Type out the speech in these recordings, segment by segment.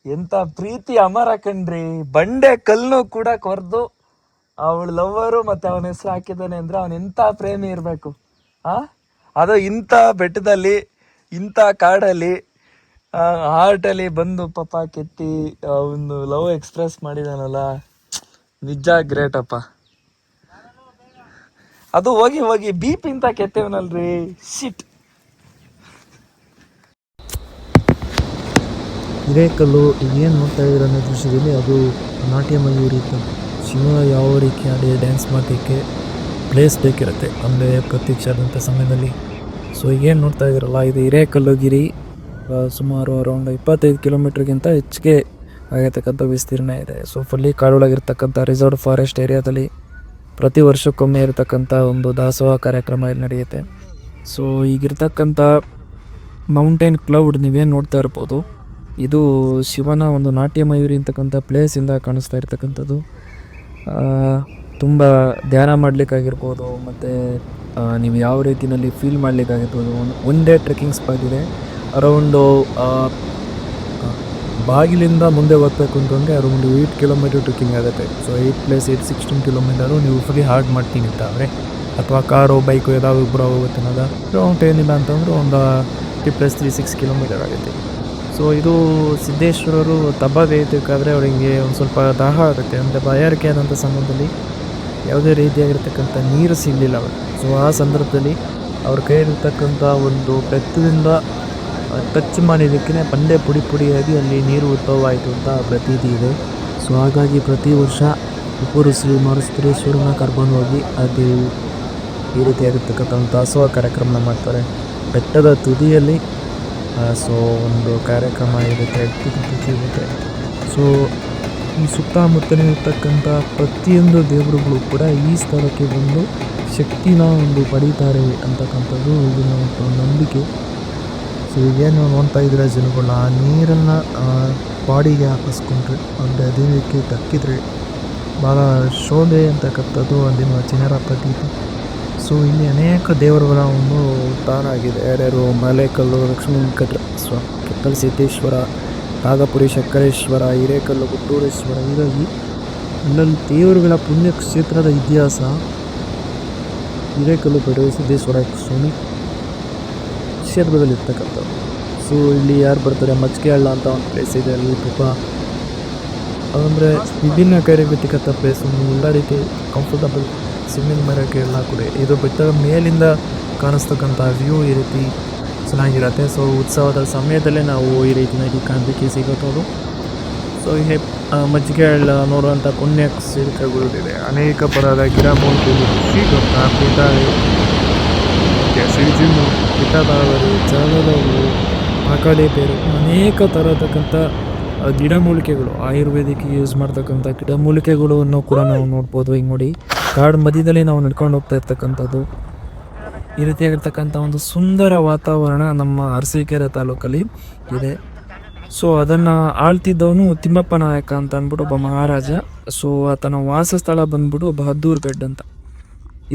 ಎಂತ ಪ್ರೀತಿ ಅಮರ ಕಣ್ರಿ. ಬಂಡೆ ಕಲ್ಲು ಕೂಡ ಕೊರ್ದು ಅವಳ ಲವ್ವರು ಮತ್ತೆ ಅವನ ಹೆಸರು ಹಾಕಿದ್ದಾನೆ ಅಂದ್ರೆ ಅವನ್ ಎಂತ ಪ್ರೇಮಿ ಇರ್ಬೇಕು. ಆ ಅದು ಇಂಥ ಬೆಟ್ಟದಲ್ಲಿ ಇಂಥ ಕಾಡಲ್ಲಿ ಹಾರ್ಟಲ್ಲಿ ಬಂದು ಪಾಪ ಕೆತ್ತಿ ಒಂದು ಲವ್ ಎಕ್ಸ್ಪ್ರೆಸ್ ಮಾಡಿದಾನಲ್ಲ, ನಿಜ ಗ್ರೇಟ್ ಅಪ್ಪ. ಅದು ಹೋಗಿ ಹೋಗಿ ಬೀಪ್ ಇಂತ ಕೆತ್ತೇವನಲ್ರಿ, ಶಿಟ್. ಹಿರೇಕಲ್ಲು ಏನು ನೋಡ್ತಾ ಇದ್ದೀರ ಅನ್ನೋ ದೃಶ್ಯದಲ್ಲಿ ಅದು ನಾಟ್ಯ ಮಯೂರಿ ಇತ್ತು. ಶಿವ ಯಾವ ರೀತಿ ಆಡಿ ಡ್ಯಾನ್ಸ್ ಮಾಡೋಕ್ಕೆ ಪ್ಲೇಸ್ ಬೇಕಿರುತ್ತೆ, ಅಂದರೆ ಪ್ರತ್ಯಕ್ಷ ಸಮಯದಲ್ಲಿ. ಸೊ ಏನು ನೋಡ್ತಾ ಇದ್ದೀರಲ್ಲ, ಇದು ಹಿರೇಕಲ್ಲುಗಿರಿ. ಸುಮಾರು ಅರೌಂಡ್ 25 ಕಿಲೋಮೀಟ್ರಿಗಿಂತ ಹೆಚ್ಚಿಗೆ ಆಗಿರ್ತಕ್ಕಂಥ ವಿಸ್ತೀರ್ಣ ಇದೆ. ಸೊ ಫುಲ್ಲಿ ಕಾಡೊಳಗಿರ್ತಕ್ಕಂಥ ರಿಸರ್ವ್ ಫಾರೆಸ್ಟ್ ಏರಿಯಾದಲ್ಲಿ ಪ್ರತಿ ವರ್ಷಕ್ಕೊಮ್ಮೆ ಇರತಕ್ಕಂಥ ಒಂದು ದಾಸೋಹ ಕಾರ್ಯಕ್ರಮ ಇಲ್ಲಿ ನಡೆಯುತ್ತೆ. ಸೊ ಈಗಿರ್ತಕ್ಕಂಥ ಮೌಂಟೇನ್ ಕ್ಲೌಡ್ ನೀವೇನು ನೋಡ್ತಾ ಇರ್ಬೋದು, ಇದು ಶಿವನ ಒಂದು ನಾಟ್ಯ ಮಯೂರಿ ಅಂತಕ್ಕಂಥ ಪ್ಲೇಸಿಂದ ಕಾಣಿಸ್ತಾ ಇರ್ತಕ್ಕಂಥದ್ದು. ತುಂಬ ಧ್ಯಾನ ಮಾಡಲಿಕ್ಕಾಗಿರ್ಬೋದು, ಮತ್ತು ನೀವು ಯಾವ ರೀತಿಯಲ್ಲಿ ಫೀಲ್ ಮಾಡಲಿಕ್ಕಾಗಿರ್ಬೋದು. ಒನ್ ಡೇ ಟ್ರೆಕ್ಕಿಂಗ್ ಸ್ಪಾಟ್ ಇದೆ. ಅರೌಂಡು ಬಾಗಿಲಿಂದ ಮುಂದೆ ಹೋಗ್ಬೇಕು ಅಂತಂದರೆ ಅರೌಂಡ್ 8 ಕಿಲೋಮೀಟರ್ ಟ್ರೆಕ್ಕಿಂಗ್ ಆಗುತ್ತೆ. ಸೊ 8+8 16 ಕಿಲೋಮೀಟರು ನೀವು ಫುಲ್ಲಿ ಹಾರ್ಡ್ ಮಾಡ್ತೀನಿ ಅಂತಾದರೆ, ಅಥವಾ ಕಾರು ಬೈಕು ಯಾವ್ದು ಇಬ್ಬರು ಹೋಗುತ್ತೆ ಅನ್ನೋದು ಅರೌಂಡ್ ಏನಿಲ್ಲ ಅಂತಂದರೆ ಒಂದು 50+3 6 ಕಿಲೋಮೀಟರ್ ಆಗುತ್ತೆ. ಸೊ ಇದು ಸಿದ್ದೇಶ್ವರರು ತಬ್ಬ ಬೇಯಬೇಕಾದ್ರೆ ಅವರಿಗೆ ಒಂದು ಸ್ವಲ್ಪ ದಾಹ ಆಗುತ್ತೆ, ಅಂದರೆ ಬಾಯಾರಿಕೆ ಆದಂಥ ಸಂದರ್ಭದಲ್ಲಿ ಯಾವುದೇ ರೀತಿಯಾಗಿರ್ತಕ್ಕಂಥ ನೀರು ಸಿಗಲಿಲ್ಲ ಅವರು. ಸೊ ಆ ಸಂದರ್ಭದಲ್ಲಿ ಅವ್ರ ಕೈಯಲ್ಲಿರ್ತಕ್ಕಂಥ ಒಂದು ಬೆತ್ತದಿಂದ ಟಚ್ ಮಾಡಿದ್ದಕ್ಕೆ ಬಂಡೆ ಪುಡಿ ಪುಡಿಯಾಗಿ ಅಲ್ಲಿ ನೀರು ಉದ್ಭವ ಆಯಿತು ಅಂತ ಪ್ರತೀತಿ ಇದೆ. ಸೊ ಹಾಗಾಗಿ ಪ್ರತಿ ವರ್ಷ ಉಪ್ಪೂರು ಶ್ರೀ ಮಾರುಸ್ತೇಶ್ವರನ ಕರ್ಕೊಂಡು ಹೋಗಿ ಅದು ಈ ರೀತಿಯಾಗಿರ್ತಕ್ಕಂಥ ಒಂದು ದಾಸೋಹ ಕಾರ್ಯಕ್ರಮ ಮಾಡ್ತಾರೆ ಬೆಟ್ಟದ ತುದಿಯಲ್ಲಿ. ಸೊ ಒಂದು ಕಾರ್ಯಕ್ರಮ ಇರುತ್ತೆ. ಸೊ ಈ ಸುತ್ತಮುತ್ತಲೇ ಇರ್ತಕ್ಕಂಥ ಪ್ರತಿಯೊಂದು ದೇವರುಗಳು ಕೂಡ ಈ ಸ್ಥಳಕ್ಕೆ ಬಂದು ಶಕ್ತಿನ ಒಂದು ಪಡೀತಾರೆ ಅಂತಕ್ಕಂಥದ್ದು ಇಲ್ಲಿನ ಒಂದು ನಂಬಿಕೆ. ಸೊ ಈಗೇನು ನೋಡ್ತಾ ಇದ್ರೆ ಜನಗಳು ಆ ನೀರನ್ನು ಬಾಡಿಗೆ ಹಾಕಿಸ್ಕೊಂಡ್ರೆ, ಅಂದರೆ ದೇವಕ್ಕೆ ದಕ್ಕಿದ್ರೆ ಭಾಳ ಶೋಭೆ ಅಂತಕ್ಕಂಥದ್ದು ಅಲ್ಲಿನ ಜನರ ಪ್ರತೀತಿ. ಸೊ ಇಲ್ಲಿ ಅನೇಕ ದೇವರುಗಳ ಒಂದು ತಾಣ ಆಗಿದೆ. ಯಾರ್ಯಾರು ಮಲೆಕಲ್ಲು, ಲಕ್ಷ್ಮೀ ವೆಂಕಟೇಶ್ವರ, ಕೆತ್ತಲ್ ಸಿದ್ದೇಶ್ವರ, ನಾಗಪುರಿ ಶಂಕರೇಶ್ವರ, ಹಿರೇಕಲ್ಲು ಗುಟ್ಟೂರೇಶ್ವರ. ಹೀಗಾಗಿ ಅಲ್ಲಲ್ಲಿ ದೇವರುಗಳ ಪುಣ್ಯ ಕ್ಷೇತ್ರದ ಇತಿಹಾಸ ಹಿರೇಕಲ್ಲು ಪಡೆ ಸಿದ್ದೇಶ್ವರ ಸ್ವಾಮಿ ಕ್ಷೇತ್ರದಲ್ಲಿರ್ತಕ್ಕಂಥದ್ದು. ಸೊ ಇಲ್ಲಿ ಯಾರು ಬರ್ತಾರೆ, ಮಜ್ಜಿಗೆ ಹಳ್ಳ ಅಂತ ಒಂದು ಪ್ಲೇಸ್ ಇದೆ. ಅಲ್ಲಿ ಪಾಪ ಅಂದರೆ ವಿಭಿನ್ನ ಕೈಗಾರಿಕಾ ಪ್ಲೇಸ್, ಎಲ್ಲ ರೀತಿ ಕಂಫರ್ಟಬಲ್ ಸ್ವಿಮ್ಮಿಂಗ್ ಮಾಡೋಕ್ಕೆ ಎಲ್ಲ ಕೂಡ. ಇದು ಬೆಟ್ಟದ ಮೇಲಿಂದ ಕಾಣಿಸ್ತಕ್ಕಂಥ ವ್ಯೂ ಈ ರೀತಿ ಚೆನ್ನಾಗಿರುತ್ತೆ. ಸೊ ಉತ್ಸವದ ಸಮಯದಲ್ಲೇ ನಾವು ಈ ರೀತಿಯಾಗಿ ಕಾಣಲಿಕ್ಕೆ ಸಿಗೋದು. ಸೊ ಈ ಮಜ್ಜಿಗೆ ಹಳ್ಳ ನೋಡುವಂಥ ಪುಣ್ಯ ಕ್ಷೇತ್ರಗಳಿದೆ. ಅನೇಕ ಪರದ ಗಿಡ ಮೂಲಿಕೆಗಳು, ಸಿಜಿಮು, ಪಿತಾದಾವರಿ, ಜಲದವು, ಆಕಡೆ ಬೇರು, ಅನೇಕ ಥರತಕ್ಕಂಥ ಗಿಡಮೂಲಿಕೆಗಳು, ಆಯುರ್ವೇದಿಕ್ ಯೂಸ್ ಮಾಡ್ತಕ್ಕಂಥ ಗಿಡಮೂಲಿಕೆಗಳನ್ನು ಕೂಡ ನಾವು ನೋಡ್ಬೋದು. ಹಿಂಗೆ ನೋಡಿ ಕಾಡು ಮಧ್ಯದಲ್ಲಿ ನಾವು ನಡ್ಕೊಂಡು ಹೋಗ್ತಾ ಇರ್ತಕ್ಕಂಥದ್ದು. ಈ ರೀತಿಯಾಗಿರ್ತಕ್ಕಂಥ ಒಂದು ಸುಂದರ ವಾತಾವರಣ ನಮ್ಮ ಅರಸೀಕೆರೆ ತಾಲೂಕಲ್ಲಿ ಇದೆ. ಸೊ ಅದನ್ನು ಆಳ್ತಿದ್ದವನು ತಿಮ್ಮಪ್ಪ ನಾಯಕ ಅಂತ ಅಂದ್ಬಿಟ್ಟು ಒಬ್ಬ ಮಹಾರಾಜ. ಸೊ ಆತನ ವಾಸಸ್ಥಳ ಬಂದ್ಬಿಟ್ಟು ಬಹದ್ದೂರ್ಗಢ್ ಅಂತ.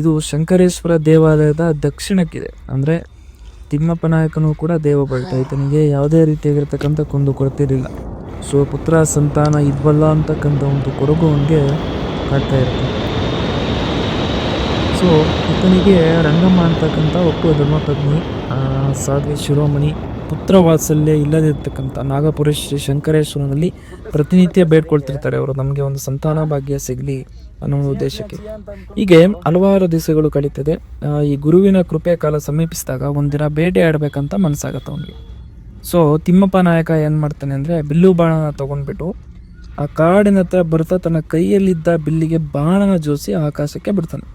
ಇದು ಶಂಕರೇಶ್ವರ ದೇವಾಲಯದ ದಕ್ಷಿಣಕ್ಕಿದೆ. ಅಂದರೆ ತಿಮ್ಮಪ್ಪ ನಾಯಕನೂ ಕೂಡ ದೇವಭಕ್ತ. ಈತನಿಗೆ ಯಾವುದೇ ರೀತಿಯಾಗಿರ್ತಕ್ಕಂಥ ಕುಂದು ಕೊರತಿರಲಿಲ್ಲ. ಸೊ ಪುತ್ರ ಸಂತಾನ ಇದ್ವಲ್ಲ ಅಂತಕ್ಕಂಥ ಒಂದು ಕೊರಗು ಅವನಿಗೆ ಕಾಡ್ತಾ ಇರುತ್ತೆ. ಸೊ ಈತನಿಗೆ ರಂಗಮ್ಮ ಅಂತಕ್ಕಂಥ ಒಬ್ಬ ಧರ್ಮಪತ್ನಿ, ಸಾಧ್ವಿ ಶಿರೋಮಣಿ, ಪುತ್ರ ವಾತ್ಸಲ್ಯ ಇಲ್ಲದಿರ್ತಕ್ಕಂಥ ನಾಗಪುರ ಶ್ರೀ ಶಂಕರೇಶ್ವರನಲ್ಲಿ ಪ್ರತಿನಿತ್ಯ ಬೇಡ್ಕೊಳ್ತಿರ್ತಾರೆ ಅವರು, ನಮಗೆ ಒಂದು ಸಂತಾನ ಭಾಗ್ಯ ಸಿಗಲಿ ಅನ್ನೋ ಉದ್ದೇಶಕ್ಕೆ. ಹೀಗೆ ಹಲವಾರು ದಿವಸಗಳು ಕಳೀತದೆ. ಈ ಗುರುವಿನ ಕೃಪೆ ಕಾಲ ಸಮೀಪಿಸಿದಾಗ ಒಂದಿನ ಬೇಟೆ ಆಡಬೇಕಂತ ಮನಸ್ಸಾಗತ್ತೆ ಅವನಿಗೆ. ಸೊ ತಿಮ್ಮಪ್ಪ ನಾಯಕ ಏನು ಮಾಡ್ತಾನೆ ಅಂದರೆ ಬಿಲ್ಲು ಬಾಣ ತೊಗೊಂಡ್ಬಿಟ್ಟು ಆ ಕಾಡಿನ ಹತ್ರ ಬರ್ತಾ ತನ್ನ ಕೈಯಲ್ಲಿದ್ದ ಬಿಲ್ಲಿಗೆ ಬಾಣನ ಜೋಡಿಸಿ ಆಕಾಶಕ್ಕೆ ಬಿಡ್ತಾನೆ.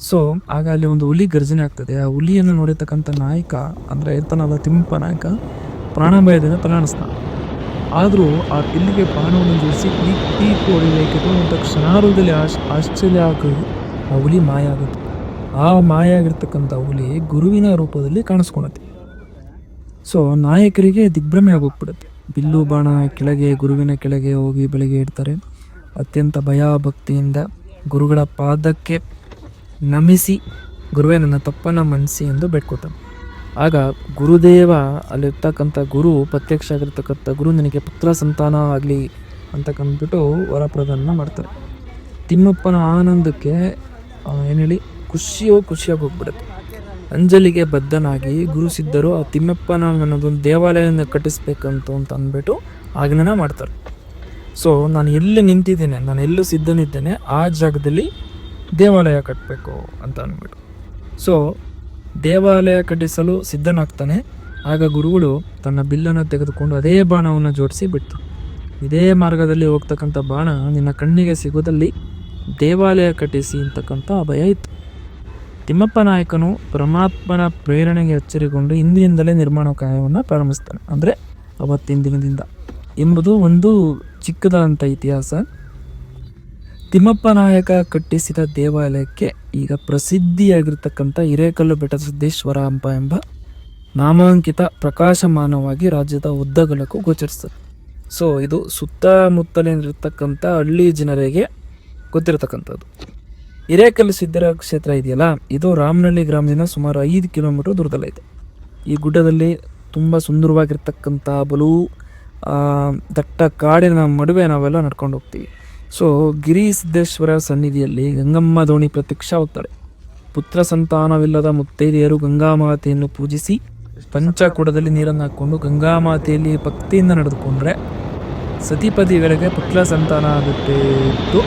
ಸೊ ಆಗ ಅಲ್ಲಿ ಒಂದು ಹುಲಿ ಗರ್ಜನೆ ಆಗ್ತದೆ. ಆ ಹುಲಿಯನ್ನು ನೋಡಿರ್ತಕ್ಕಂಥ ನಾಯಕ, ಅಂದರೆ ಇರ್ತಾನಲ್ಲ ತಿಮ್ಮಪ್ಪ ನಾಯಕ, ಪ್ರಾಣಭಯದಿಂದ ತಲೆಣಿಸ್ತಾನೆ. ಆದರೂ ಆ ಬಿಲ್ಲಿಗೆ ಬಾಣವನ್ನು ಜೋಡಿಸಿ ಪೀಕು ಹೊಡಿಬೇಕಿತ್ತು ಅಂತ ಕ್ಷಣಾರ್ಧದಲ್ಲಿ ಆಶ್ಚರ್ಯ ಆಗೋದು ಆ ಹುಲಿ ಮಾಯ ಆಗುತ್ತೆ. ಆ ಮಾಯ ಆಗಿರ್ತಕ್ಕಂಥ ಹುಲಿ ಗುರುವಿನ ರೂಪದಲ್ಲಿ ಕಾಣಿಸ್ಕೊಳತ್ತೆ. ಸೊ ನಾಯಕರಿಗೆ ದಿಗ್ಭ್ರಮೆ ಆಗೋಗ್ಬಿಡುತ್ತೆ. ಬಿಲ್ಲು ಬಾಣ ಕೆಳಗೆ, ಗುರುವಿನ ಕೆಳಗೆ ಹೋಗಿ ಬೆಳಗ್ಗೆ ಇಡ್ತಾರೆ. ಅತ್ಯಂತ ಭಯ ಭಕ್ತಿಯಿಂದ ಗುರುಗಳ ಪಾದಕ್ಕೆ ನಮಿಸಿ, ಗುರುವೇ ನನ್ನ ತಪ್ಪನ್ನು ಮನ್ನಿಸಿ ಎಂದು ಬೇಡ್ಕೊತಾನೆ. ಆಗ ಗುರುದೇವ ಅಲ್ಲಿರ್ತಕ್ಕಂಥ ಗುರು ಪ್ರತ್ಯಕ್ಷ ಆಗಿರ್ತಕ್ಕಂಥ ಗುರು ನಿನಗೆ ಪುತ್ರ ಸಂತಾನ ಆಗಲಿ ಅಂತಕ್ಕಂದ್ಬಿಟ್ಟು ವರಪ್ರದಾನ ಮಾಡ್ತಾರೆ. ತಿಮ್ಮಪ್ಪನ ಆನಂದಕ್ಕೆ ಏನು ಹೇಳಿ ಖುಷಿಯಾಗಿ ಹೋಗ್ಬಿಡುತ್ತೆ. ಅಂಜಲಿಗೆ ಬದ್ಧನಾಗಿ ಗುರು ಸಿದ್ಧರು ಆ ತಿಮ್ಮಪ್ಪನ ನನ್ನದೊಂದು ದೇವಾಲಯನ ಕಟ್ಟಿಸ್ಬೇಕಂತ ಅಂದ್ಬಿಟ್ಟು ಆಜ್ಞಾನ ಮಾಡ್ತಾರೆ. ಸೊ ನಾನು ಎಲ್ಲಿ ನಿಂತಿದ್ದೇನೆ, ನಾನು ಎಲ್ಲೂ ಸಿದ್ಧನಿದ್ದೇನೆ, ಆ ಜಾಗದಲ್ಲಿ ದೇವಾಲಯ ಕಟ್ಟಬೇಕು ಅಂತ ಅಂದ್ಬಿಟ್ಟು ಸೊ ದೇವಾಲಯ ಕಟ್ಟಿಸಲು ಸಿದ್ಧನಾಗ್ತಾನೆ. ಆಗ ಗುರುಗಳು ತನ್ನ ಬಿಲ್ಲನ್ನು ತೆಗೆದುಕೊಂಡು ಅದೇ ಬಾಣವನ್ನು ಜೋಡಿಸಿ ಬಿಟ್ಟು, ಇದೇ ಮಾರ್ಗದಲ್ಲಿ ಹೋಗ್ತಕ್ಕಂಥ ಬಾಣ ನಿನ್ನ ಕಣ್ಣಿಗೆ ಸಿಗೋದಲ್ಲಿ ದೇವಾಲಯ ಕಟ್ಟಿಸಿ ಅಂತಕ್ಕಂಥ ಅಭಯ ಇತ್ತು. ತಿಮ್ಮಪ್ಪ ನಾಯಕನು ಪರಮಾತ್ಮನ ಪ್ರೇರಣೆಗೆ ಎಚ್ಚರಿಕೊಂಡು ಇಂದಿನಿಂದಲೇ ನಿರ್ಮಾಣ ಕಾರ್ಯವನ್ನು ಪ್ರಾರಂಭಿಸ್ತಾನೆ, ಅಂದರೆ ಅವತ್ತಿನ ದಿನದಿಂದ ಎಂಬುದು ಒಂದು ಚಿಕ್ಕದಾದಂಥ ಇತಿಹಾಸ. ತಿಮ್ಮಪ್ಪ ನಾಯಕ ಕಟ್ಟಿಸಿದ ದೇವಾಲಯಕ್ಕೆ ಈಗ ಪ್ರಸಿದ್ಧಿಯಾಗಿರ್ತಕ್ಕಂಥ ಹಿರೇಕಲ್ಲು ಬೆಟ್ಟದ ಸಿದ್ದೇಶ್ವರ ಹಂಪ ಎಂಬ ನಾಮಾಂಕಿತ ಪ್ರಕಾಶಮಾನವಾಗಿ ರಾಜ್ಯದ ಉದ್ದಗಲಕ್ಕೂ ಗೋಚರಿಸ್ತದೆ. ಸೊ ಇದು ಸುತ್ತಮುತ್ತಲಿನಿರ್ತಕ್ಕಂಥ ಹಳ್ಳಿ ಜನರಿಗೆ ಗೊತ್ತಿರತಕ್ಕಂಥದ್ದು. ಹಿರೇಕಲ್ಲು ಸಿದ್ದರ ಕ್ಷೇತ್ರ ಇದೆಯಲ್ಲ, ಇದು ರಾಮನಹಳ್ಳಿ ಗ್ರಾಮದಿಂದ ಸುಮಾರು 5 ಕಿಲೋಮೀಟರ್ ದೂರದಲ್ಲೈತೆ. ಈ ಗುಡ್ಡದಲ್ಲಿ ತುಂಬ ಸುಂದರವಾಗಿರ್ತಕ್ಕಂಥ ಬಲು ದಟ್ಟ ಕಾಡಿನ ನಡುವೆ ನಾವೆಲ್ಲ ನಡ್ಕೊಂಡು ಹೋಗ್ತೀವಿ. ಸೊ ಗಿರಿ ಸಿದ್ದೇಶ್ವರ ಸನ್ನಿಧಿಯಲ್ಲಿ ಗಂಗಮ್ಮ ದೋಣಿ ಪ್ರತ್ಯಕ್ಷವಾಗ್ತಾಳೆ. ಪುತ್ರ ಸಂತಾನವಿಲ್ಲದ ಮುತ್ತೈದೆಯರು ಗಂಗಾಮಾತೆಯನ್ನು ಪೂಜಿಸಿ ಪಂಚಕೂಡದಲ್ಲಿ ನೀರನ್ನು ಹಾಕ್ಕೊಂಡು ಗಂಗಾಮಾತೆಯಲ್ಲಿ ಭಕ್ತಿಯಿಂದ ನಡೆದುಕೊಂಡ್ರೆ ಸತಿಪತಿಗಳಿಗೆ ಪುತ್ರ ಸಂತಾನ ಆಗುತ್ತೆ ಎಂದು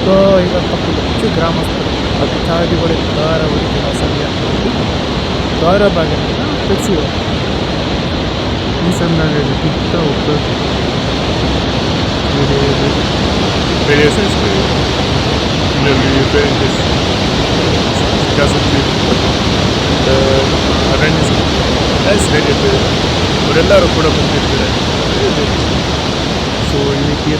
ಸೊ ಈಗ ಹೆಚ್ಚು ಗ್ರಾಮಸ್ಥರು ಭಕ್ತಾದಿಗಳು ದ್ವಾರ ಭಾಗವನ್ನು ಕಟ್ಟಿಸಿದರು. ಈ ಸಂದರ್ಭದಲ್ಲಿ ಕಿತ್ತ ಒಬ್ಬರು ಅವರೆಲ್ಲರೂ ಕೂಡ ಬಂದಿರ್ತಾರೆ. ಸೊ ಈ ರೀತಿಯ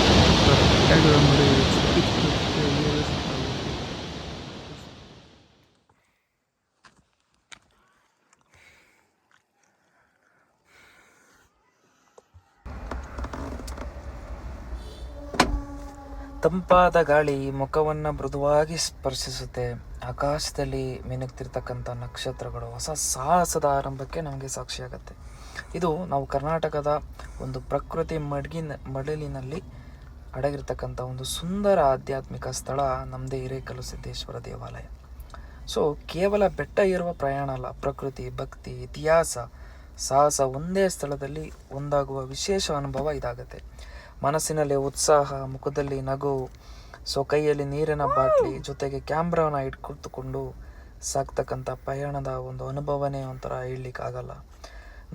ತಂಪಾದ ಗಾಳಿ ಮುಖವನ್ನು ಮೃದುವಾಗಿ ಸ್ಪರ್ಶಿಸುತ್ತೆ. ಆಕಾಶದಲ್ಲಿ ಮಿನುಗ್ತಿರ್ತಕ್ಕಂಥ ನಕ್ಷತ್ರಗಳು ಹೊಸ ಸಾಹಸದ ಆರಂಭಕ್ಕೆ ನಮಗೆ ಸಾಕ್ಷಿಯಾಗತ್ತೆ. ಇದು ನಾವು ಕರ್ನಾಟಕದ ಒಂದು ಪ್ರಕೃತಿ ಮಡಲಿನಲ್ಲಿ ಅಡಗಿರ್ತಕ್ಕಂಥ ಒಂದು ಸುಂದರ ಆಧ್ಯಾತ್ಮಿಕ ಸ್ಥಳ ನಮ್ಮದೇ ಹಿರೇಕಲ್ಲು ಸಿದ್ದೇಶ್ವರ ದೇವಾಲಯ. ಸೊ ಕೇವಲ ಬೆಟ್ಟ ಏರುವ ಪ್ರಯಾಣ ಅಲ್ಲ, ಪ್ರಕೃತಿ, ಭಕ್ತಿ, ಇತಿಹಾಸ, ಸಾಹಸ ಒಂದೇ ಸ್ಥಳದಲ್ಲಿ ಒಂದಾಗುವ ವಿಶೇಷ ಅನುಭವ ಇದಾಗತ್ತೆ. ಮನಸ್ಸಿನಲ್ಲಿ ಉತ್ಸಾಹ, ಮುಖದಲ್ಲಿ ನಗು, ಸೊ ಕೈಯಲ್ಲಿ ನೀರಿನ ಬಾಟ್ಲಿ ಜೊತೆಗೆ ಕ್ಯಾಮ್ರಾನ ಇಟ್ಕೊಳ್ತುಕೊಂಡು ಸಾಕ್ತಕ್ಕಂಥ ಪಯಣದ ಒಂದು ಅನುಭವನೇ ಒಂಥರ ಹೇಳಲಿಕ್ಕಾಗಲ್ಲ.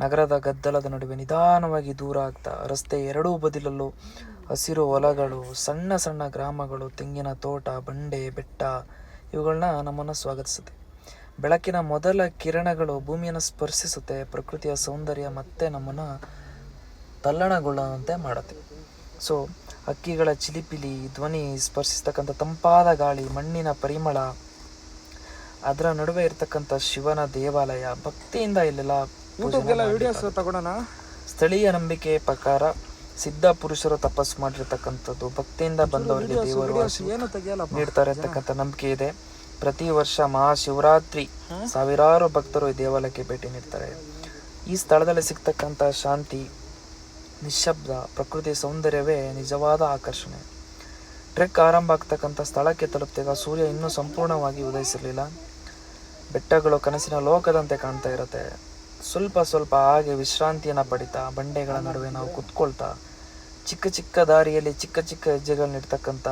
ನಗರದ ಗದ್ದಲದ ನಡುವೆ ನಿಧಾನವಾಗಿ ದೂರ ಆಗ್ತಾ ರಸ್ತೆ ಎರಡೂ ಬದಿಲಲ್ಲೂ ಹಸಿರು ಹೊಲಗಳು, ಸಣ್ಣ ಸಣ್ಣ ಗ್ರಾಮಗಳು, ತೆಂಗಿನ ತೋಟ, ಬಂಡೆ, ಬೆಟ್ಟ ಇವುಗಳನ್ನ ನಮ್ಮನ್ನು ಸ್ವಾಗತಿಸುತ್ತೆ. ಬೆಳಕಿನ ಮೊದಲ ಕಿರಣಗಳು ಭೂಮಿಯನ್ನು ಸ್ಪರ್ಶಿಸುತ್ತೆ. ಪ್ರಕೃತಿಯ ಸೌಂದರ್ಯ ಮತ್ತೆ ನಮ್ಮನ್ನು ತಲ್ಲಣಗೊಳ್ಳುವಂತೆ ಮಾಡುತ್ತೆ. ಸೊ ಹಕ್ಕಿಗಳ ಚಿಲಿಪಿಲಿ ಧ್ವನಿ, ಸ್ಪರ್ಶಿಸ್ತಕ್ಕಂಥ ತಂಪಾದ ಗಾಳಿ, ಮಣ್ಣಿನ ಪರಿಮಳ, ಅದರ ನಡುವೆ ಇರ್ತಕ್ಕಂಥ ಶಿವನ ದೇವಾಲಯ, ಭಕ್ತಿಯಿಂದ ಇಲ್ಲೆಲ್ಲ ಸ್ಥಳೀಯ ನಂಬಿಕೆ ಪ್ರಕಾರ ಸಿದ್ಧ ಪುರುಷರು ತಪಸ್ಸು ಮಾಡಿರ್ತಕ್ಕಂಥದ್ದು, ಭಕ್ತಿಯಿಂದ ಬಂದವರಿಗೆ ದೇವರು ನೀಡ್ತಾರೆ ಅಂತಕ್ಕಂಥ ನಂಬಿಕೆ ಇದೆ. ಪ್ರತಿ ವರ್ಷ ಮಹಾಶಿವರಾತ್ರಿ ಸಾವಿರಾರು ಭಕ್ತರು ಈ ದೇವಾಲಯಕ್ಕೆ ಭೇಟಿ ನೀಡ್ತಾರೆ. ಈ ಸ್ಥಳದಲ್ಲಿ ಸಿಗ್ತಕ್ಕಂಥ ಶಾಂತಿ, ನಿಶ್ಶಬ್ದ, ಪ್ರಕೃತಿ ಸೌಂದರ್ಯವೇ ನಿಜವಾದ ಆಕರ್ಷಣೆ. ಟ್ರೆಕ್ ಆರಂಭ ಆಗ್ತಕ್ಕಂಥ ಸ್ಥಳಕ್ಕೆ ತಲುಪ್ತಿಗ ಸೂರ್ಯ ಇನ್ನೂ ಸಂಪೂರ್ಣವಾಗಿ ಉದಯಿಸಿರಲಿಲ್ಲ. ಬೆಟ್ಟಗಳು ಕನಸಿನ ಲೋಕದಂತೆ ಕಾಣ್ತಾ ಇರುತ್ತೆ. ಸ್ವಲ್ಪ ಸ್ವಲ್ಪ ಹಾಗೆ ವಿಶ್ರಾಂತಿಯನ್ನು ಪಡಿತಾ ಬಂಡೆಗಳ ನಡುವೆ ನಾವು ಕುತ್ಕೊಳ್ತಾ ಚಿಕ್ಕ ಚಿಕ್ಕ ದಾರಿಯಲ್ಲಿ ಚಿಕ್ಕ ಚಿಕ್ಕ ಹೆಜ್ಜೆಗಳನ್ನಿಡ್ತಕ್ಕಂಥ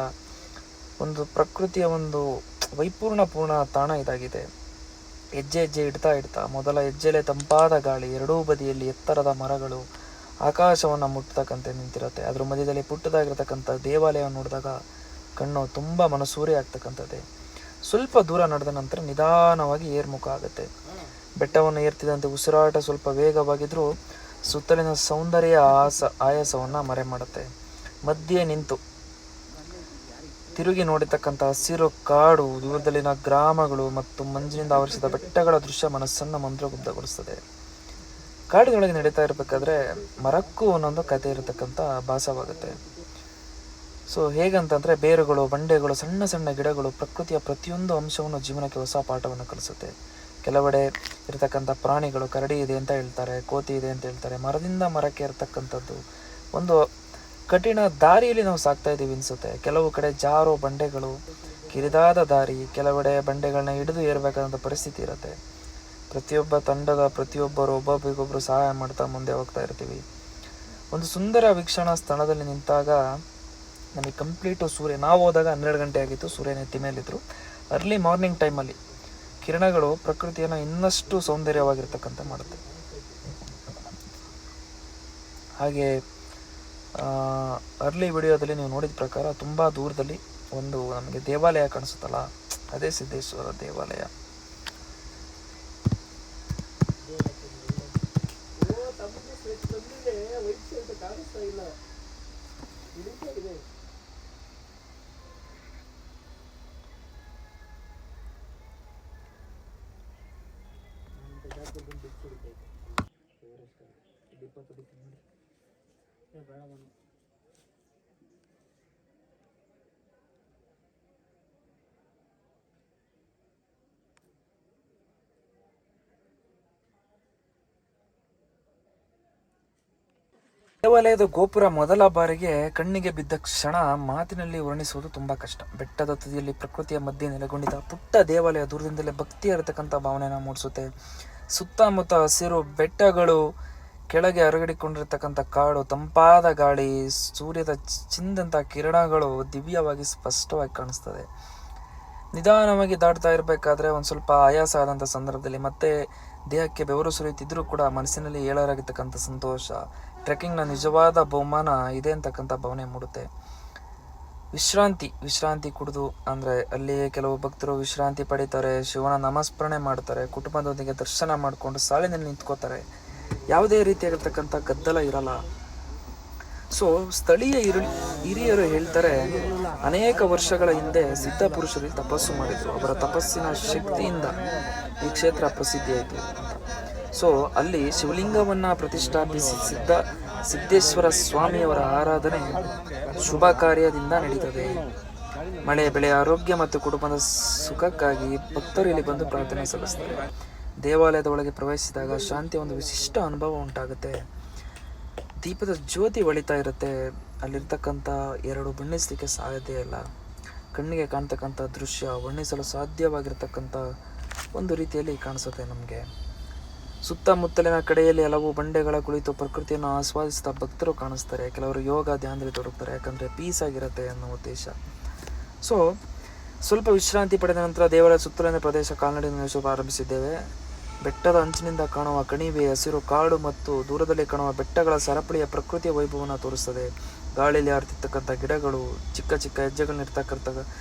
ಒಂದು ಪ್ರಕೃತಿಯ ಒಂದು ವೈಪೂರ್ಣ ತಾಣ ಇದಾಗಿದೆ. ಹೆಜ್ಜೆ ಇಡ್ತಾ ಮೊದಲ ಹೆಜ್ಜೆಲೆ ತಂಪಾದ ಗಾಳಿ, ಎರಡೂ ಬದಿಯಲ್ಲಿ ಎತ್ತರದ ಮರಗಳು ಆಕಾಶವನ್ನು ಮುಟ್ಟತಕ್ಕಂತೆ ನಿಂತಿರುತ್ತೆ. ಅದ್ರ ಮಧ್ಯದಲ್ಲಿ ಪುಟ್ಟದಾಗಿರ್ತಕ್ಕಂಥ ದೇವಾಲಯವನ್ನು ನೋಡಿದಾಗ ಕಣ್ಣು ತುಂಬ ಮನಸೂರೆ ಆಗ್ತಕ್ಕಂಥದ್ದೇ. ಸ್ವಲ್ಪ ದೂರ ನಡೆದ ನಂತರ ನಿಧಾನವಾಗಿ ಏರ್ಮುಖ ಆಗುತ್ತೆ. ಬೆಟ್ಟವನ್ನು ಏರ್ತಿದಂತೆ ಉಸಿರಾಟ ಸ್ವಲ್ಪ ವೇಗವಾಗಿದ್ರೂ ಸುತ್ತಲಿನ ಸೌಂದರ್ಯ ಆಯಾಸವನ್ನು ಮರೆ ಮಾಡುತ್ತೆ. ಮಧ್ಯೆ ನಿಂತು ತಿರುಗಿ ನೋಡಿರ್ತಕ್ಕಂಥ ಹಸಿರು ಕಾಡು, ದೂರದಲ್ಲಿನ ಗ್ರಾಮಗಳು ಮತ್ತು ಮಂಜಿನಿಂದ ಆವರಿಸಿದ ಬೆಟ್ಟಗಳ ದೃಶ್ಯ ಮನಸ್ಸನ್ನು ಮಂತ್ರಗುಬ್ಧಗೊಳಿಸ್ತದೆ. ಕಾಡಿನೊಳಗೆ ನಡೀತಾ ಇರಬೇಕಾದ್ರೆ ಮರಕ್ಕೂ ಒಂದೊಂದು ಕಥೆ ಇರತಕ್ಕಂಥ ಭಾಸವಾಗುತ್ತೆ. ಸೊ ಹೇಗಂತಂದರೆ ಬೇರುಗಳು, ಬಂಡೆಗಳು, ಸಣ್ಣ ಸಣ್ಣ ಗಿಡಗಳು, ಪ್ರಕೃತಿಯ ಪ್ರತಿಯೊಂದು ಅಂಶವನ್ನು ಜೀವನಕ್ಕೆ ಹೊಸ ಪಾಠವನ್ನು ಕಲಿಸುತ್ತೆ. ಕೆಲವೆಡೆ ಇರತಕ್ಕಂಥ ಪ್ರಾಣಿಗಳು, ಕರಡಿ ಇದೆ ಅಂತ ಹೇಳ್ತಾರೆ, ಕೋತಿ ಇದೆ ಅಂತ ಹೇಳ್ತಾರೆ. ಮರದಿಂದ ಮರಕ್ಕೆ ಇರತಕ್ಕಂಥದ್ದು ಒಂದು ಕಠಿಣ ದಾರಿಯಲ್ಲಿ ನಾವು ಸಾಗ್ತಾ ಇದ್ದೀವಿ ಅನಿಸುತ್ತೆ. ಕೆಲವು ಕಡೆ ಜಾರೋ ಬಂಡೆಗಳು, ಕಿರಿದಾದ ದಾರಿ, ಕೆಲವೆಡೆ ಬಂಡೆಗಳನ್ನ ಹಿಡಿದು ಏರಬೇಕಾದಂಥ ಪರಿಸ್ಥಿತಿ ಇರುತ್ತೆ. ಪ್ರತಿಯೊಬ್ಬ ತಂಡದ ಪ್ರತಿಯೊಬ್ಬರು ಒಬ್ಬೊಬ್ಬರಿಗೊಬ್ಬರು ಸಹಾಯ ಮಾಡ್ತಾ ಮುಂದೆ ಹೋಗ್ತಾ ಇರ್ತೀವಿ. ಒಂದು ಸುಂದರ ವೀಕ್ಷಣಾ ಸ್ಥಳದಲ್ಲಿ ನಿಂತಾಗ ನಮಗೆ ಕಂಪ್ಲೀಟು ಸೂರ್ಯ, ನಾವು ಹೋದಾಗ 12 ಗಂಟೆ ಆಗಿತ್ತು, ಸೂರ್ಯ ನೆತ್ತಿ ಮೇಲಿದ್ರು. ಅರ್ಲಿ ಮಾರ್ನಿಂಗ್ ಟೈಮಲ್ಲಿ ಕಿರಣಗಳು ಪ್ರಕೃತಿಯನ್ನು ಇನ್ನಷ್ಟು ಸೌಂದರ್ಯವಾಗಿರ್ತಕ್ಕಂಥ ಮಾಡುತ್ತೆ. ಹಾಗೆ ಅರ್ಲಿ ವಿಡಿಯೋದಲ್ಲಿ ನೀವು ನೋಡಿದ ಪ್ರಕಾರ ತುಂಬ ದೂರದಲ್ಲಿ ಒಂದು ನಮಗೆ ದೇವಾಲಯ ಕಾಣಿಸುತ್ತಲ್ಲ, ಅದೇ ಸಿದ್ದೇಶ್ವರ ದೇವಾಲಯ. ದೇವಾಲಯದ ಗೋಪುರ ಮೊದಲ ಬಾರಿಗೆ ಕಣ್ಣಿಗೆ ಬಿದ್ದ ಕ್ಷಣ ಮಾತಿನಲ್ಲಿ ವರ್ಣಿಸುವುದು ತುಂಬ ಕಷ್ಟ. ಬೆಟ್ಟದ ತುದಿಯಲ್ಲಿ ಪ್ರಕೃತಿಯ ಮಧ್ಯೆ ನೆಲೆಗೊಂಡಿದ್ದ ಪುಟ್ಟ ದೇವಾಲಯ ದೂರದಿಂದಲೇ ಭಕ್ತಿ ಇರತಕ್ಕಂಥ ಭಾವನೆಯನ್ನು ಮೂಡಿಸುತ್ತೆ. ಸುತ್ತಮುತ್ತ ಹಸಿರು ಬೆಟ್ಟಗಳು, ಕೆಳಗೆ ಹರಡಿಕೊಂಡಿರ್ತಕ್ಕಂಥ ಕಾಡು, ತಂಪಾದ ಗಾಳಿ, ಸೂರ್ಯದ ಚಿಂದಂಥ ಕಿರಣಗಳು ದಿವ್ಯವಾಗಿ ಸ್ಪಷ್ಟವಾಗಿ ಕಾಣಿಸ್ತದೆ. ನಿಧಾನವಾಗಿ ದಾಟ್ತಾ ಇರಬೇಕಾದ್ರೆ ಒಂದು ಸ್ವಲ್ಪ ಆಯಾಸ ಆದಂಥ ಸಂದರ್ಭದಲ್ಲಿ ಮತ್ತೆ ದೇಹಕ್ಕೆ ಬೆವರು ಸುರಿಯುತ್ತಿದ್ದರೂ ಕೂಡ ಮನಸ್ಸಿನಲ್ಲಿ ಏಳರಾಗಿರ್ತಕ್ಕಂಥ ಸಂತೋಷ, ಟ್ರೆಕ್ಕಿಂಗ್ನ ನಿಜವಾದ ಬಹುಮಾನ ಇದೆ ಅಂತಕ್ಕಂಥ ಭಾವನೆ ಮೂಡುತ್ತೆ. ವಿಶ್ರಾಂತಿ ಕುಡಿದು, ಅಂದರೆ ಅಲ್ಲಿಯೇ ಕೆಲವು ಭಕ್ತರು ವಿಶ್ರಾಂತಿ ಪಡೀತಾರೆ, ಶಿವನ ನಾಮಸ್ಮರಣೆ ಮಾಡ್ತಾರೆ, ಕುಟುಂಬದೊಂದಿಗೆ ದರ್ಶನ ಮಾಡಿಕೊಂಡು ಸಾಲಿನಲ್ಲಿ ನಿಂತ್ಕೋತಾರೆ. ಯಾವುದೇ ರೀತಿಯಾಗಿರ್ತಕ್ಕಂಥ ಗದ್ದಲ ಇರಲ್ಲ. ಸೊ ಸ್ಥಳೀಯ ಹಿರಿಯರು ಹೇಳ್ತಾರೆ, ಅನೇಕ ವರ್ಷಗಳ ಹಿಂದೆ ಸಿದ್ಧ ಪುರುಷರು ತಪಸ್ಸು ಮಾಡಿದ್ರು, ಅವರ ತಪಸ್ಸಿನ ಶಕ್ತಿಯಿಂದ ಈ ಕ್ಷೇತ್ರ ಪ್ರಸಿದ್ಧಿಯಾಯಿತು ಅಂತ. ಸೊ ಅಲ್ಲಿ ಶಿವಲಿಂಗವನ್ನು ಪ್ರತಿಷ್ಠಾಪಿಸಿ ಸಿದ್ದೇಶ್ವರ ಸ್ವಾಮಿಯವರ ಆರಾಧನೆ ಶುಭ ಕಾರ್ಯದಿಂದ ನಡೀತದೆ. ಮಳೆ, ಬೆಳೆ, ಆರೋಗ್ಯ ಮತ್ತು ಕುಟುಂಬದ ಸುಖಕ್ಕಾಗಿ ಭಕ್ತರು ಇಲ್ಲಿ ಬಂದು ಪ್ರಾರ್ಥನೆ ಸಲ್ಲಿಸ್ತಾರೆ. ದೇವಾಲಯದ ಒಳಗೆ ಪ್ರವೇಶಿಸಿದಾಗ ಶಾಂತಿಯ ಒಂದು ವಿಶಿಷ್ಟ ಅನುಭವ ಉಂಟಾಗುತ್ತೆ. ದೀಪದ ಜ್ಯೋತಿ ಹೊಳಿತಾ ಇರುತ್ತೆ. ಅಲ್ಲಿರ್ತಕ್ಕಂಥ ಎರಡು ಬಣ್ಣಿಸಲಿಕ್ಕೆ ಸಾಧ್ಯ ಇಲ್ಲ. ಕಣ್ಣಿಗೆ ಕಾಣ್ತಕ್ಕಂಥ ದೃಶ್ಯ ವರ್ಣಿಸಲು ಸಾಧ್ಯವಾಗಿರ್ತಕ್ಕಂಥ ಒಂದು ರೀತಿಯಲ್ಲಿ ಕಾಣಿಸುತ್ತೆ ನಮಗೆ. ಸುತ್ತಮುತ್ತಲಿನ ಕಡೆಯಲ್ಲಿ ಹಲವು ಬಂಡೆಗಳ ಕುಳಿತು ಪ್ರಕೃತಿಯನ್ನು ಆಸ್ವಾದಿಸಿದ ಭಕ್ತರು ಕಾಣಿಸ್ತಾರೆ. ಕೆಲವರು ಯೋಗ ಧ್ಯಾನದಲ್ಲಿ ತೊಡಗ್ತಾರೆ, ಯಾಕಂದರೆ ಪೀಸ್ ಆಗಿರುತ್ತೆ ಅನ್ನೋ ಉದ್ದೇಶ. ಸೊ ಸ್ವಲ್ಪ ವಿಶ್ರಾಂತಿ ಪಡೆದ ನಂತರ ದೇವಾಲಯ ಸುತ್ತಲಿನ ಪ್ರದೇಶ ಕಾಲ್ನಡಿಗೆ ನಡೆಸಲು ಆರಂಭಿಸಿದ್ದೇವೆ. ಬೆಟ್ಟದ ಅಂಚಿನಿಂದ ಕಾಣುವ ಕಣಿವೆ, ಹಸಿರು ಕಾಡು ಮತ್ತು ದೂರದಲ್ಲಿ ಕಾಣುವ ಬೆಟ್ಟಗಳ ಸರಪಳಿಯ ಪ್ರಕೃತಿಯ ವೈಭವವನ್ನು ತೋರಿಸ್ತದೆ. ಗಾಳಿಯಲ್ಲಿ ಹಾರ್ತಿರ್ತಕ್ಕಂಥ ಗಿಡಗಳು, ಚಿಕ್ಕ ಚಿಕ್ಕ ಹೆಜ್ಜೆಗಳನ್ನಿರ್ತಕ್ಕಂಥ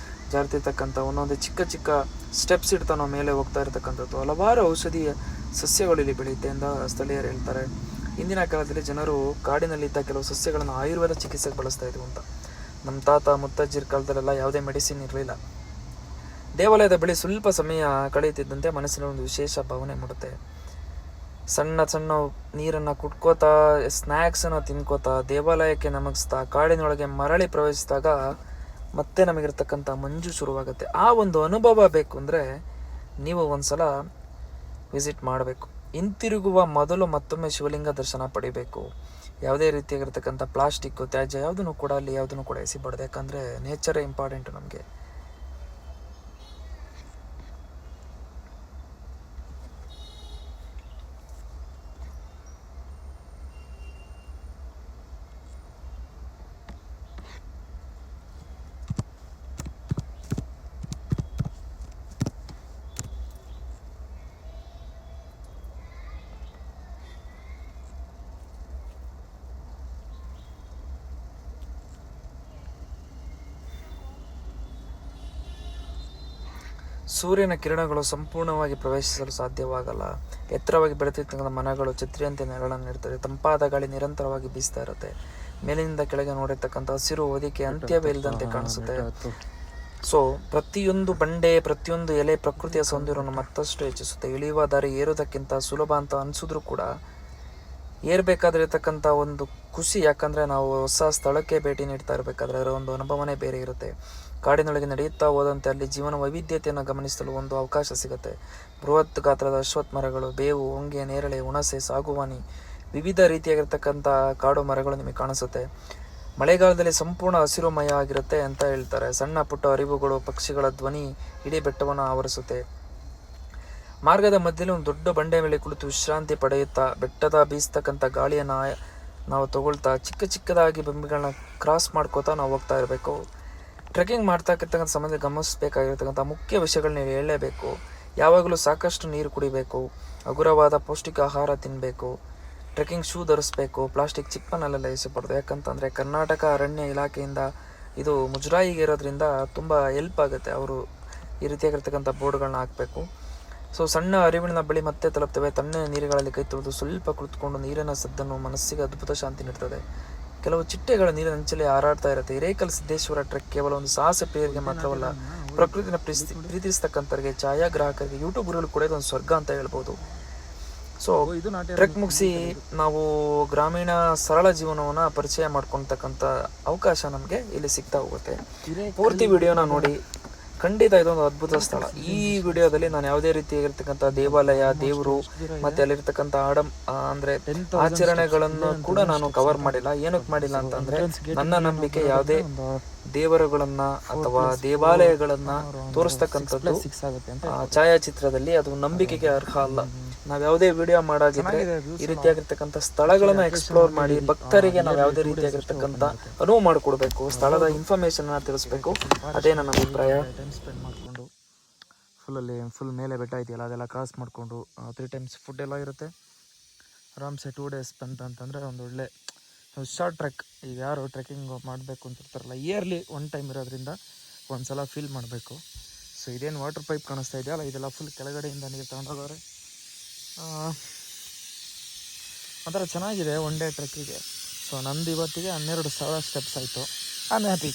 ಜಾರ್ತಿರ್ತಕ್ಕಂಥ ಒಂದೊಂದು ಚಿಕ್ಕ ಚಿಕ್ಕ ಸ್ಟೆಪ್ಸ್ ಇಡ್ತಾ ನಾವು ಮೇಲೆ ಹೋಗ್ತಾ ಇರ್ತಕ್ಕಂಥದ್ದು. ಹಲವಾರು ಔಷಧೀಯ ಸಸ್ಯಗಳು ಇಲ್ಲಿ ಬೆಳೆಯುತ್ತೆ ಎಂದು ಸ್ಥಳೀಯರು ಹೇಳ್ತಾರೆ. ಇಂದಿನ ಕಾಲದಲ್ಲಿ ಜನರು ಕಾಡಿನಲ್ಲಿದ್ದ ಕೆಲವು ಸಸ್ಯಗಳನ್ನು ಆಯುರ್ವೇದ ಚಿಕಿತ್ಸೆಗೆ ಬಳಸ್ತಾ ಇದ್ವು ಅಂತ. ನಮ್ಮ ತಾತ ಮುತ್ತಜ್ಜಿರ ಕಾಲದಲ್ಲೆಲ್ಲ ಯಾವುದೇ ಮೆಡಿಸಿನ್ ಇರಲಿಲ್ಲ. ದೇವಾಲಯದ ಬಳಿ ಸ್ವಲ್ಪ ಸಮಯ ಕಳೆಯುತ್ತಿದ್ದಂತೆ ಮನಸ್ಸಿನ ಒಂದು ವಿಶೇಷ ಭಾವನೆ ಮೂಡುತ್ತೆ. ಸಣ್ಣ ಸಣ್ಣ ನೀರನ್ನು ಕುಟ್ಕೋತಾ, ಸ್ನ್ಯಾಕ್ಸನ್ನು ತಿನ್ಕೋತಾ, ದೇವಾಲಯಕ್ಕೆ ನಮಗಿಸ್ತಾ ಕಾಡಿನೊಳಗೆ ಮರಳಿ ಪ್ರವೇಶಿಸಿದಾಗ ಮತ್ತೆ ನಮಗಿರ್ತಕ್ಕಂಥ ಮಂಜು ಶುರುವಾಗುತ್ತೆ. ಆ ಒಂದು ಅನುಭವ ಬೇಕು ಅಂದರೆ ನೀವು ಒಂದ್ಸಲ ವಿಸಿಟ್ ಮಾಡಬೇಕು. ಹಿಂತಿರುಗುವ ಮೊದಲು ಮತ್ತೊಮ್ಮೆ ಶಿವಲಿಂಗ ದರ್ಶನ ಪಡಿಬೇಕು. ಯಾವುದೇ ರೀತಿಯಾಗಿರ್ತಕ್ಕಂಥ ಪ್ಲಾಸ್ಟಿಕ್ಕು, ತ್ಯಾಜ್ಯ ಯಾವುದನ್ನು ಕೂಡ ಅಲ್ಲಿ ಯಾವುದನ್ನು ಕೂಡ ಎಸಿಬಾರ್ದು. ಯಾಕಂದರೆ ನೇಚರೇ ಇಂಪಾರ್ಟೆಂಟು ನಮಗೆ. ಸೂರ್ಯನ ಕಿರಣಗಳು ಸಂಪೂರ್ಣವಾಗಿ ಪ್ರವೇಶಿಸಲು ಸಾಧ್ಯವಾಗಲ್ಲ. ಎತ್ತರವಾಗಿ ಬೆಳೆತಿರ್ತಕ್ಕಂಥ ಮರಗಳು ಛತ್ರಿಯಂತೆ ನೆರಳನ್ನು ನೀಡ್ತವೆ. ತಂಪಾದ ಗಾಳಿ ನಿರಂತರವಾಗಿ ಬೀಸ್ತಾ ಇರುತ್ತೆ. ಮೇಲಿನಿಂದ ಕೆಳಗೆ ನೋಡಿರ್ತಕ್ಕಂಥ ಹಸಿರು ಹೊದಿಕೆ ಅಂತ್ಯವೇ ಇಲ್ಲದಂತೆ ಕಾಣಿಸುತ್ತೆ. ಸೊ ಪ್ರತಿಯೊಂದು ಬಂಡೆ, ಪ್ರತಿಯೊಂದು ಎಲೆ ಪ್ರಕೃತಿಯ ಸೌಂದರ್ಯವನ್ನು ಮತ್ತಷ್ಟು ಹೆಚ್ಚಿಸುತ್ತೆ. ಇಳಿಯುವ ದಾರಿ ಏರೋದಕ್ಕಿಂತ ಸುಲಭ ಅಂತ ಅನಿಸಿದ್ರು ಕೂಡ ಏರ್ಬೇಕಾದ್ರೆ ಒಂದು ಖುಷಿ, ಯಾಕಂದರೆ ನಾವು ಹೊಸ ಸ್ಥಳಕ್ಕೆ ಭೇಟಿ ನೀಡ್ತಾ ಇರಬೇಕಾದ್ರೆ ಅದರ ಒಂದು ಅನುಭವನೇ ಬೇರೆ ಇರುತ್ತೆ. ಕಾಡಿನೊಳಗೆ ನಡೆಯುತ್ತಾ ಹೋದಂತೆ ಅಲ್ಲಿ ಜೀವನ ವೈವಿಧ್ಯತೆಯನ್ನು ಗಮನಿಸಲು ಒಂದು ಅವಕಾಶ ಸಿಗುತ್ತೆ. ಬೃಹತ್ ಗಾತ್ರದ ಅಶ್ವತ್ಥ ಮರಗಳು, ಬೇವು, ಹೊಂಗೆ, ನೇರಳೆ, ಹುಣಸೆ, ಸಾಗುವಾನಿ, ವಿವಿಧ ರೀತಿಯಾಗಿರ್ತಕ್ಕಂಥ ಕಾಡು ಮರಗಳು ನಿಮಗೆ ಕಾಣಿಸುತ್ತೆ. ಮಳೆಗಾಲದಲ್ಲಿ ಸಂಪೂರ್ಣ ಹಸಿರುಮಯ ಆಗಿರುತ್ತೆ ಅಂತ ಹೇಳ್ತಾರೆ. ಸಣ್ಣ ಪುಟ್ಟ ಅರಿವುಗಳು, ಪಕ್ಷಿಗಳ ಧ್ವನಿ ಇಡೀ ಬೆಟ್ಟವನ್ನು ಆವರಿಸುತ್ತೆ. ಮಾರ್ಗದ ಮಧ್ಯದಲ್ಲಿ ಒಂದು ದೊಡ್ಡ ಬಂಡೆ ಮೇಲೆ ಕುಳಿತು ವಿಶ್ರಾಂತಿ ಪಡೆಯುತ್ತಾ ಬೆಟ್ಟದ ಬೀಸ್ತಕ್ಕಂಥ ಗಾಳಿಯನ್ನು ನಾವು ತಗೊಳ್ತಾ ಚಿಕ್ಕದಾಗಿ ಬಂಬಿಗಳನ್ನ ಕ್ರಾಸ್ ಮಾಡ್ಕೋತಾ ನಾವು ಹೋಗ್ತಾ ಇರಬೇಕು. ಟ್ರೆಕ್ಕಿಂಗ್ ಮಾಡ್ತಕ್ಕಂಥ ಸಮಯದಲ್ಲಿ ಗಮನಿಸಬೇಕಾಗಿರ್ತಕ್ಕಂಥ ಮುಖ್ಯ ವಿಷಯಗಳನ್ನ ಹೇಳಲೇಬೇಕು. ಯಾವಾಗಲೂ ಸಾಕಷ್ಟು ನೀರು ಕುಡಿಬೇಕು, ಹಗುರವಾದ ಪೌಷ್ಟಿಕ ಆಹಾರ ತಿನ್ನಬೇಕು, ಟ್ರೆಕ್ಕಿಂಗ್ ಶೂ ಧರಿಸ್ಬೇಕು, ಪ್ಲಾಸ್ಟಿಕ್ ಚಿಪ್ಪನ್ನೆಲ್ಲ ಎಸೆಬಾರ್ದು. ಯಾಕಂತಂದರೆ ಕರ್ನಾಟಕ ಅರಣ್ಯ ಇಲಾಖೆಯಿಂದ ಇದು ಮುಜರಾಯಿಗೆ ಇರೋದ್ರಿಂದ ತುಂಬ ಹೆಲ್ಪ್ ಆಗುತ್ತೆ. ಅವರು ಈ ರೀತಿಯಾಗಿರ್ತಕ್ಕಂಥ ಬೋರ್ಡ್ಗಳನ್ನ ಹಾಕಬೇಕು. ಸೊ ಸಣ್ಣ ಅರಿವಿನ ಬಳಿ ಮತ್ತೆ ತಲುಪ್ತೇವೆ. ತಣ್ಣನೆ ನೀರುಗಳಲ್ಲಿ ಕೈ ತೊಳೆದು ಸ್ವಲ್ಪ ಕುಳಿತುಕೊಂಡು ನೀರಿನ ಸದ್ದನ್ನು ಮನಸ್ಸಿಗೆ ಅದ್ಭುತ ಶಾಂತಿ ನೀಡ್ತದೆ. ಕೆಲವು ಚಿಟ್ಟೆಗಳ ನೀರಿನ ಅಂಚಲ್ಲಿ ಹಾರಾಡ್ತಾ ಇರುತ್ತೆ. ಹಿರೇಕಲ್ ಸಿದ್ದೇಶ್ವರ ಟ್ರೆಕ್ ಕೇವಲ ಒಂದು ಸಾಹಸ ಪ್ರಿಯರಿಗೆ ಮಾತ್ರವಲ್ಲ, ಪ್ರಕೃತಿನ ಪ್ರೀತಿಸ್ತಕ್ಕಂಥವ್ರಿಗೆ, ಛಾಯಾಗ್ರಾಹಕರಿಗೆ, ಯೂಟ್ಯೂಬರ್ಗಳು ಕೂಡ ಇದೊಂದು ಸ್ವರ್ಗ ಅಂತ ಹೇಳ್ಬೋದು. ಸೊ ಟ್ರೆಕ್ ಮುಗಿಸಿ ನಾವು ಗ್ರಾಮೀಣ ಸರಳ ಜೀವನವನ್ನು ಪರಿಚಯ ಮಾಡ್ಕೊಳ್ತಕ್ಕಂಥ ಅವಕಾಶ ನಮಗೆ ಇಲ್ಲಿ ಸಿಗ್ತಾ ಹೋಗುತ್ತೆ. ಪೂರ್ತಿ ವಿಡಿಯೋನ ನೋಡಿ, ಖಂಡಿತ ಇದೊಂದು ಅದ್ಭುತ ಸ್ಥಳ. ಈ ವಿಡಿಯೋದಲ್ಲಿ ನಾನು ಯಾವುದೇ ರೀತಿಯಾಗಿರ್ತಕ್ಕಂಥ ದೇವಾಲಯ, ದೇವರು ಮತ್ತೆ ಅಲ್ಲಿರ್ತಕ್ಕಂಥ ಅಂದರೆ ಆಚರಣೆಗಳನ್ನು ಕೂಡ ನಾನು ಕವರ್ ಮಾಡಿಲ್ಲ. ಏನಕ್ಕೆ ಮಾಡಿಲ್ಲ ಅಂತಂದರೆ ನನ್ನ ನಂಬಿಕೆ ಯಾವುದೇ ದೇವರುಗಳನ್ನ ಅಥವಾ ದೇವಾಲಯಗಳನ್ನ ತೋರಿಸ್ತಕ್ಕಂಥದ್ದು ಛಾಯಾಚಿತ್ರದಲ್ಲಿ ಅದು ನಂಬಿಕೆಗೆ ಅರ್ಹ ಅಲ್ಲ. ನಾವು ಯಾವುದೇ ವಿಡಿಯೋ ಮಾಡಾಗಿದ್ರೆ ಈ ರೀತಿಯಾಗಿರ್ತಕ್ಕಂಥ ಸ್ಥಳಗಳನ್ನ ಎಕ್ಸ್ಪ್ಲೋರ್ ಮಾಡಿ ಭಕ್ತರಿಗೆ ನಾವು ಯಾವುದೇ ರೀತಿಯಾಗಿರ್ತಕ್ಕಂಥ ಅನುವು ಮಾಡಿಕೊಡ್ಬೇಕು, ಸ್ಥಳದ ಇನ್ಫಾರ್ಮೇಶನ್ ತಿಳಿಸ್ಬೇಕು. ಅದೇ ನನ್ನ ಅಭಿಪ್ರಾಯ. ಟೈಮ್ ಸ್ಪೆಂಡ್ ಮಾಡಿಕೊಂಡು ಫುಲ್ ಮೇಲೆ ಬೆಟ್ಟ ಇದೆಯಲ್ಲ ಅದೆಲ್ಲ ಕ್ರಾಸ್ ಮಾಡಿಕೊಂಡು 3 ಟೈಮ್ಸ್ ಫುಡ್ ಎಲ್ಲ ಇರುತ್ತೆ. ಆರಾಮ್ಸೆ 2 ಡೇಸ್ ಸ್ಪೆಂಡ್ ಅಂತಂದರೆ ಒಂದು ಒಳ್ಳೆ ಶಾರ್ಟ್ ಟ್ರೆಕ್. ಈಗ ಯಾರು ಟ್ರೆಕ್ಕಿಂಗ್ ಮಾಡಬೇಕು ಅಂತಿರ್ತಾರಲ್ಲ, ಇಯರ್ಲಿ 1 ಟೈಮ್ ಇರೋದ್ರಿಂದ ಒಂದ್ಸಲ ಫೀಲ್ ಮಾಡಬೇಕು. ಸೊ ಇದೇನು ವಾಟರ್ ಪೈಪ್ ಕಾಣಿಸ್ತಾ ಇದೆಯಲ್ಲ, ಇದೆಲ್ಲ ಫುಲ್ ಕೆಳಗಡೆಯಿಂದ ನೀರು ತಗೊಂಡೋಗವ್ರೆ. ಒಂಥರ ಚೆನ್ನಾಗಿದೆ 1 ಡೇ ಟ್ರೆಕ್ಕಿಗೆ. ಸೊ ನಂದು ಇವತ್ತಿಗೆ 12,000 ಸ್ಟೆಪ್ಸ್ ಆಯಿತು. I am happy.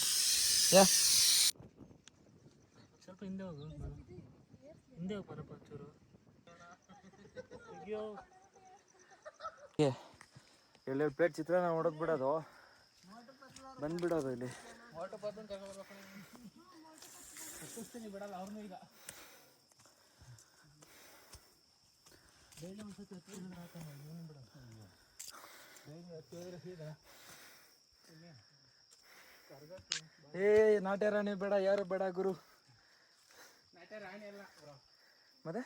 ಯಾ ಸ್ವಲ್ಪ ಹಿಂದೆ ಹೋಗು, ಹಿಂದೆ ಹೋಗಿ ಬರಪ್ಪ ಚೂರು. 2 ಪ್ಲೇಟ್ ಚಿತ್ರಾನ್ನ ಹೊಡೆದು ಬಿಡೋದು, ಬಂದ್ಬಿಡೋದು ಇಲ್ಲಿ. ಬಿಡಲ್ಲ ಅವ್ರನ್ನೂ ಈಗ ನಾಟ್ಯ ರಾಣಿ ಬೇಡ, ಯಾರು ಬೇಡ ಗುರು. ಮತ್ತೆ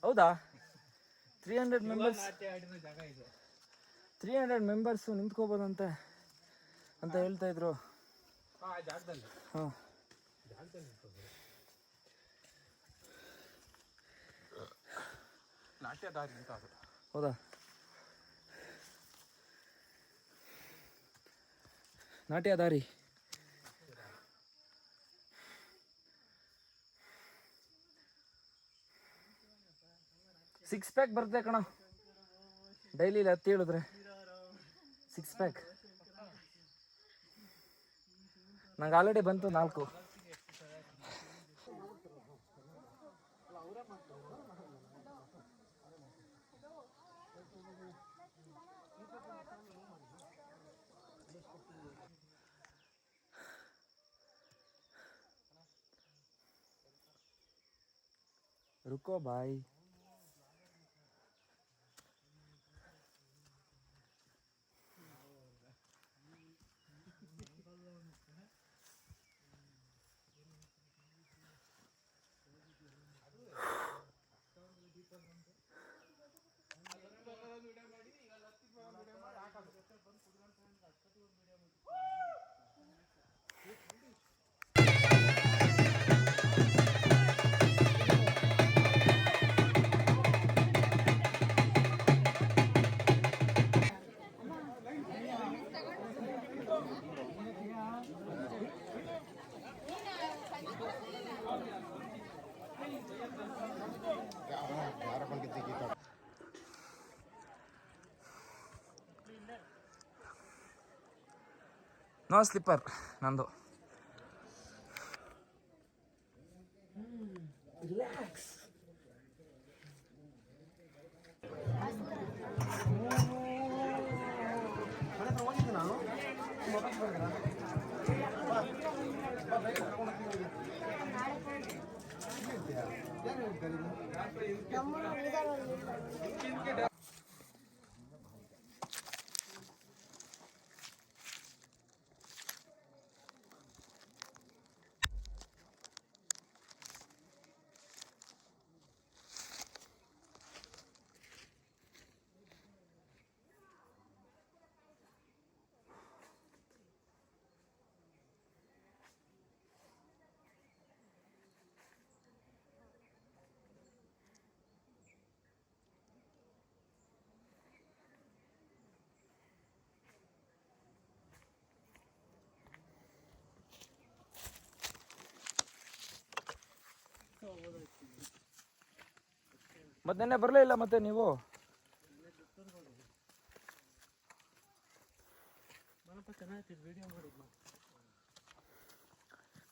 ಹೌದಾ 300 ಮೆಂಬರ್ಸ್ 300 ಮೆಂಬರ್ಸು ನಿಂತ್ಕೋಬೋದಂತೆ ಅಂತ ಹೇಳ್ತಾ ಇದ್ರು. ಹಾಂ ನಾಟ್ಯ ದಾರಿ ಅಂತ ಅದು. ಹೌದಾ, ನಾಟ್ಯ ದಾರಿ. ಸಿಕ್ಸ್ ಪ್ಯಾಕ್ ಬರುತ್ತೆ ಕಣ, ಡೈಲಿ 10 ಹೇಳಿದ್ರೆ 6 ಪ್ಯಾಕ್. ನಂಗೆ ಆಲ್ರೆಡಿ ಬಂತು 4. रुको भाई, ನೋ ಸ್ಲಿಪ್ಪರ್ ನಂದು. ರಿಲ್ಯಾಕ್ಸ್. ಮತ್ತೆ ನೆನ್ನೆ ಬರಲೇ ಇಲ್ಲ ಮತ್ತೆ ನೀವು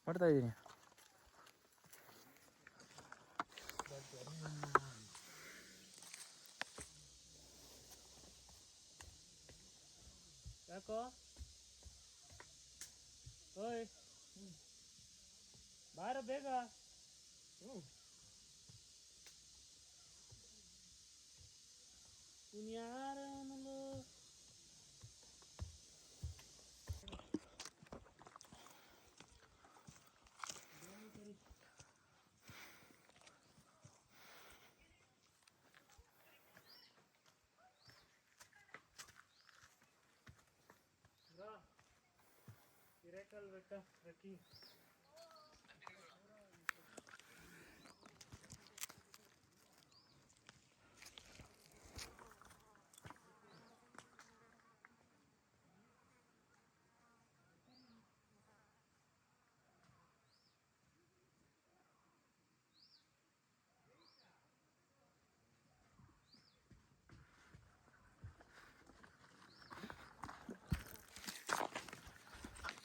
ಮಾಡ್ತಾ ಇದ್ದೀನಿ. ಯಾಕೋ ಓಯ್ ಬಾರ ಬೇಗ. ಯಾರ ಹಿರೇಕಲ್ ಬೆಟ್ಟ ಟ್ರೆಕ್ಕಿಂಗ್